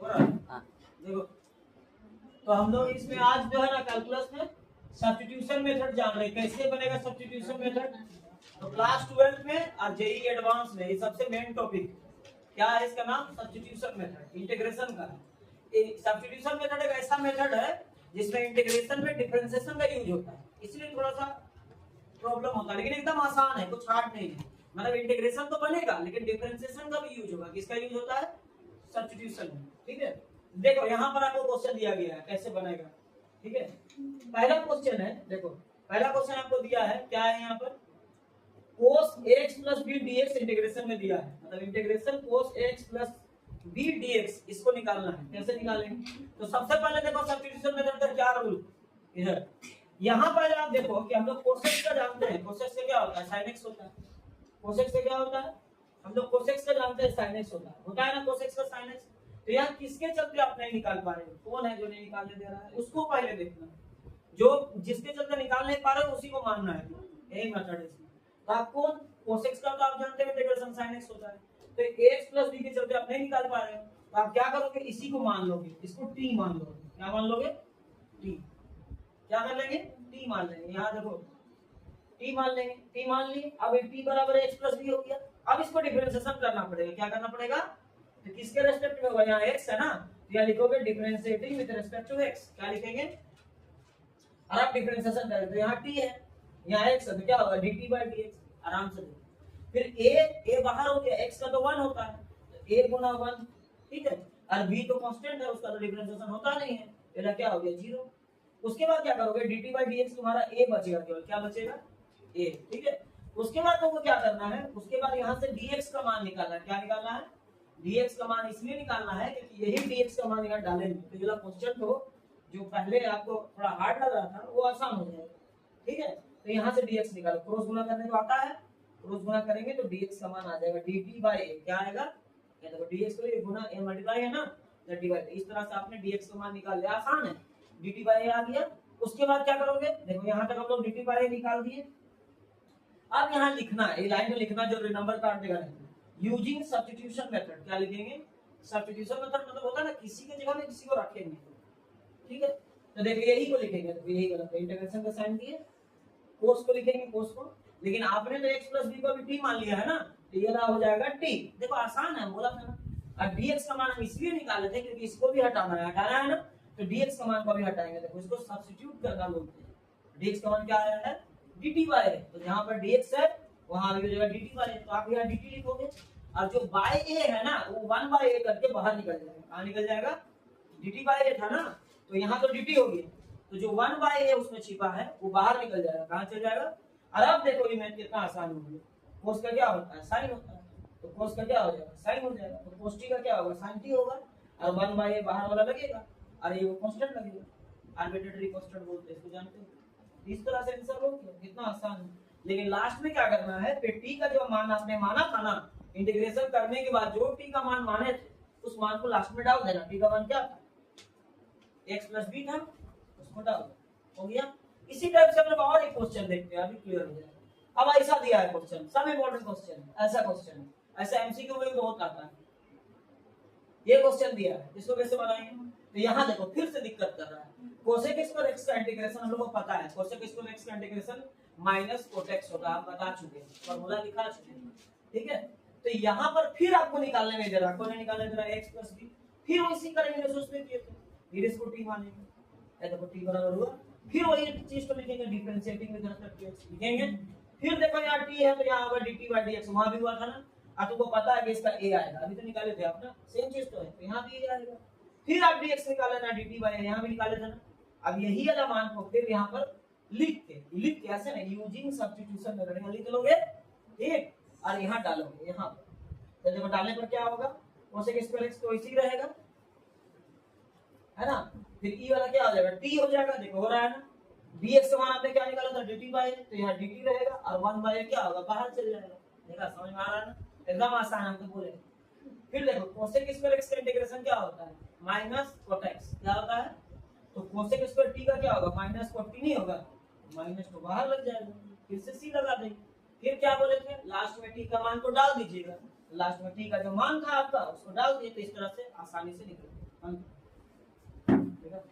हाँ। देखो तो हम लोग इसमें आज जो है ना कैलकुलस में सब्स्टिट्यूशन मेथड जान रहे हैं, कैसे बनेगा सब्स्टिट्यूशन मेथड। तो क्लास 12 में और जेई एडवांस में ये सबसे मेन टॉपिक क्या है, इसका नाम सब्स्टिट्यूशन मेथड, इंटीग्रेशन का। सब्स्टिट्यूशन मेथड एक ऐसा मेथड है जिसमें इंटीग्रेशन में डिफरेंशिएशन का यूज होता है, इसलिए थोड़ा सा प्रॉब्लम होता है, लेकिन एकदम आसान है, कुछ हार्ड नहीं है। मतलब इंटीग्रेशन तो बनेगा लेकिन डिफरेंशिएशन का भी यूज होगा। किसका यूज होता है? सब्स्टिट्यूशन में। ठीक है, देखो यहाँ पर आपको क्वेश्चन दिया गया है कैसे बनेगा। ठीक है, पहला क्वेश्चन है, देखो पहला क्वेश्चन आपको दिया है, क्या है यहाँ पर, cos x plus b dx integration में दिया है, मतलब integration cos x plus b dx इसको निकालना है। कैसे निकालेंगे? तो सबसे पहले देखो सब्स्टिट्यूशन मेथड का क्या रूल इधर, यहाँ पर आप देखो कि हम लोग cos x का जानते हैं, cos x से क्या होता है, sin x होता है। cos x से क्या होता है, हम लोग cos x का जानते हैं, sin x होता है ना cos x का sin x। तो यहाँ किसके चलते आप नहीं निकाल पा रहे हो, कौन है जो नहीं निकालने दे रहा है, उसको पहले देखना। जो जिसके चलते निकाल नहीं पा रहे हो उसी को मानना है, यही मेथड है इसमें। तो आपको cos x का तो आप जानते हैं इंटीग्रेशन sin x होता है, तो x plus b के चलते आप नहीं निकाल पा रहे हो, तो आप क्या करोगे, इसी को मान लोगे, इसको t मान लोगे। क्या मान लोगे? t। क्या कर लेंगे? t मान लेंगे। यहाँ देखो t मान लेंगे, t मान लिए, अब t बराबर x plus b हो गया। अब इसको डिफरेंशिएशन करना पड़ेगा, क्या करना पड़ेगा, तो किसके रेस्पेक्ट में होगा, यहाँ x है ना, तो यहाँ लिखोगे differentiating with respect to x, क्या लिखेंगे, और आप डिफरेंशिएशन करें तो यहाँ t है, यहाँ x है, तो क्या होगा dt by dx, आराम से। फिर a बाहर हो गया, x का तो 1 होता है, तो a गुना 1, ठीक है, और b तो कांस्टेंट है, उसका तो डिफरेंशिएशन होता नहीं है, तो क्या हो गया 0। उसके बाद क्या करोगे, dt by dx तुम्हारा a बचेगा, केवल क्या बचेगा, a, ठीक है। उसके बाद तुमको क्या करना है, उसके बाद यहाँ से dx का मान निकालना है। क्या निकालना है? dx का मान इसलिए निकालना है क्योंकि यही dx का मान यहाँ डालेंगे तो जो क्वेश्चन हो जो पहले आपको थोड़ा हार्ड लग रहा था वो आसान हो जाएगा। ठीक है, तो यहाँ से dx निकालो, क्रॉस गुना करने को आता है, क्रॉस गुना करेंगे तो dx का मान आ जाएगा dt by a, क्या आएगा, ये देखो dx को ये गुना a मल्टीप्लाई है ना, dt by a, इस तरह से आपने dx का मान निकाल लिया, आसान है, dt by a आ गया। उसके बाद क्या करोगे, देखो यहाँ तक हम लोग dt by a निकाल दिए। अब यहाँ लिखना है, ये लाइन में लिखना जो नंबर काट देगा, यूजिंग सब्स्टिट्यूशन मेथड, क्या लिखेंगे, सब्स्टिट्यूशन मेथड मतलब होता है ना किसी की जगह में किसी को रखेंगे। ठीक है, तो देखिए यही को लिखेंगे, तो यही गलत है, इंटीग्रेशन का साइन दिए, cos को लिखेंगे cos को, लेकिन आपने तो x plus b को भी t मान लिया है ना, तो ये ना हो जाएगा t। देखो आसान है, बोला था ना। अब dx का मान हम इसलिए निकाले थे क्योंकि इसको भी हटाना है ना, तो dx का मान को भी हटाएंगे। देखो इसको सब्स्टिट्यूट करना बोलते हैं। dx का मान क्या आया है, dt by a, तो जहां पर dx है वहां भी हो जाएगा dt by a, तो आप यहाँ dt लिखोगे, और जो by a है ना वो 1 by a करके बाहर निकल जाएगा। कहां निकल जाएगा, dt by a था ना, तो यहाँ तो dt हो गया, तो जो 1 by a उसमें छिपा है वो बाहर निकल जाएगा। कहां चल जाएगा, और अब देखो ये मैथ कितना आसान हो गया। cos का क्या होता है, sin होता है, तो cos का क्या हो जाएगा, sin हो जाएगा, तो cos t का क्या होगा, sin t होगा, और 1 by a बाहर वाला लगेगा और ये वो कांस्टेंट लगेगा, आर्बिट्रेरी कांस्टेंट बोलते हैं इसको, जानते हो। इस तरह से आंसर हो गया, कितना आसान है। लेकिन लास्ट में क्या करना है, फिर t का जो मान आपने माना था ना, इंटीग्रेशन करने के बाद जो t का मान माने थे उस मान को लास्ट में डाल देना। t का मान क्या था, x plus b था, उसको डाल दो, हो गया। इसी टाइप से हम लोग और एक क्वेश्चन देखते हैं, अभी क्लियर हो जाएगा। अब ऐसा दिया है क्वेश्चन, सब इंपॉर्टेंट क्वेश्चन है, ऐसा क्वेश्चन है, ऐसा एमसीक्यू में भी बहुत आता है। ये क्वेश्चन दिया है, इसको कैसे बनाएंगे, तो यहाँ देखो फिर से दिक्कत कर रहा है। कोसेक स्क्वायर x का इंटीग्रेशन हम लोग को पता है, कोसेक स्क्वायर x का इंटीग्रेशन माइनस कोट x होगा, आप बता चुके हैं, फॉर्मूला लिखा चुके हैं। ठीक है, तो यहाँ पर फिर आपको निकालने नहीं दे रहा, कौन निकालने दे रहा है, x plus b, फिर वैसे करेंगे जैसे उसने किए थे, फिर इसको t मानेंगे, ये देखो t बराबर हुआ, फिर वही चीज को लिखेंगे differentiating with respect to x लिखेंगे। फिर देखो यहाँ t है तो यहाँ होगा dt by dx, वहां भी हुआ था ना, अब तुमको पता है कि इसका a आएगा, अभी तो निकाले थे आप ना, सेम चीज तो है, तो यहाँ भी a आएगा। फिर आप dx निकाले ना, dt by यहाँ भी निकाले थे ना, अब यही वाला मान को फिर यहाँ पर लिख के ऐसे ना, यूजिंग सब्स्टिट्यूशन मेथड, यहाँ लिख लोगे ठीक, और यहाँ डालोगे, यहाँ तो देखो डालने पर क्या होगा, कोसेक स्क्वायर x तो इसी रहेगा, है ना। फिर e वाला क्या हो जाएगा, t हो जाएगा, देखो हो रहा है ना। dx का मान आपने क्या निकाला था, dt by, तो यहाँ dt रहेगा, और 1 by क्या होगा, बाहर चल जाएगा। देखा, समझ में आ रहा है ना, एकदम आसान है, हम तो बोले। फिर देखो कोसेक स्क्वायर x का इंटीग्रेशन क्या होता है, माइनस कोट x, क्या होता है, तो कोसेक स्क्वायर t का क्या होगा, माइनस कोट t नहीं होगा, माइनस तो बाहर लग जाएगा, फिर से c लगा देंगे। फिर क्या बोले थे, लास्ट में t का मान को डाल दीजिएगा, लास्ट में t का जो मान था आपका उसको डाल दिए, तो इस तरह से आसानी से निकल ठीक है।